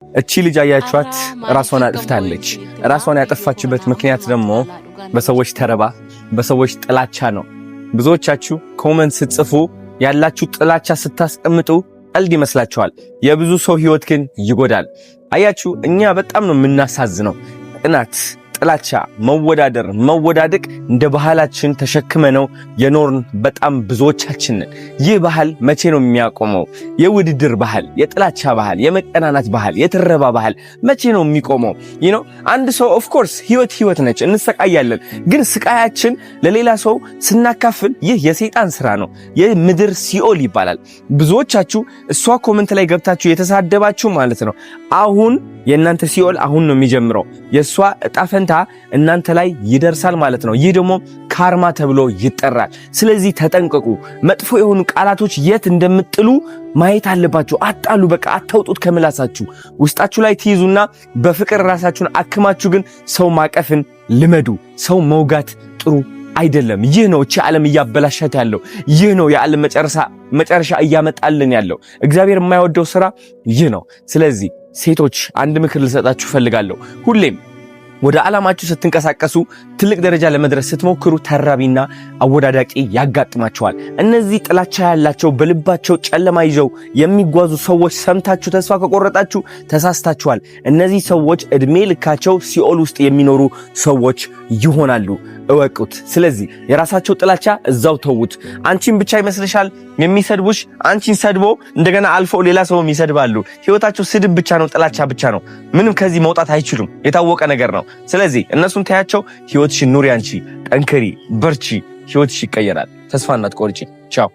እቺ ልጅ አያችኋት ራሷን አጥፍታለች። ራሷን ያጠፋችበት ምክንያት ደግሞ በሰዎች ተረባ በሰዎች ጥላቻ ነው። ብዙዎቻችሁ ኮመንት ስትጽፉ ያላችሁ ጥላቻ ስታስቀምጡ ቀልድ ይመስላችኋል። የብዙ ሰው ህይወት ግን ይጎዳል። አያችሁ እኛ በጣም ነው የምናሳዝነው። ቅናት፣ ጥላቻ፣ መወዳደር፣ መወዳደቅ እንደ ባህላችን ተሸክመነው የኖርን በጣም ብዙዎቻችን ነን። ይህ ባህል መቼ ነው የሚያቆመው? የውድድር ባህል፣ የጥላቻ ባህል፣ የመቀናናት ባህል፣ የትረባ ባህል መቼ ነው የሚቆመው? አንድ ሰው ኦፍ ኮርስ ህይወት ነች፣ እንሰቃያለን። ግን ስቃያችን ለሌላ ሰው ስናካፍል ይህ የሰይጣን ስራ ነው። የምድር ሲኦል ይባላል። ብዙዎቻችሁ እሷ ኮሜንት ላይ ገብታችሁ የተሳደባችሁ ማለት ነው አሁን የእናንተ ሲኦል አሁን ነው የሚጀምረው። የሷ እጣ ፈንታ እናንተ ላይ ይደርሳል ማለት ነው። ይህ ደግሞ ካርማ ተብሎ ይጠራል። ስለዚህ ተጠንቀቁ። መጥፎ የሆኑ ቃላቶች የት እንደምጥሉ ማየት አለባችሁ። አጣሉ፣ በቃ አታውጡት ከምላሳችሁ። ውስጣችሁ ላይ ትይዙና በፍቅር ራሳችሁን አክማችሁ ግን ሰው ማቀፍን ልመዱ። ሰው መውጋት ጥሩ አይደለም። ይህ ነው እቺ ዓለም እያበላሻት ያለው። ይህ ነው የዓለም መጨረሻ እያመጣልን ያለው። እግዚአብሔር የማይወደው ስራ ይህ ነው። ስለዚህ ሴቶች አንድ ምክር ልሰጣችሁ ፈልጋለሁ። ሁሌም ወደ ዓላማችሁ ስትንቀሳቀሱ ትልቅ ደረጃ ለመድረስ ስትሞክሩ ተራቢና አወዳዳቂ ያጋጥማቸዋል። እነዚህ ጥላቻ ያላቸው በልባቸው ጨለማ ይዘው የሚጓዙ ሰዎች ሰምታችሁ ተስፋ ከቆረጣችሁ ተሳስታችኋል። እነዚህ ሰዎች እድሜ ልካቸው ሲኦል ውስጥ የሚኖሩ ሰዎች ይሆናሉ። እወቁት። ስለዚህ የራሳቸው ጥላቻ እዛው ተውት። አንቺን ብቻ ይመስልሻል የሚሰድቡሽ? አንቺን ሰድቦ እንደገና አልፎ ሌላ ሰው ይሰድባሉ። ህይወታቸው ስድብ ብቻ ነው፣ ጥላቻ ብቻ ነው። ምንም ከዚህ መውጣት አይችሉም። የታወቀ ነገር ነው። ስለዚህ እነሱን ታያቸው። ህይወትሽን ኑሪ። አንቺ ጠንክሪ፣ በርቺ። ህይወትሽ ይቀየራል። ተስፋ እንዳትቆርጪ። ቻው።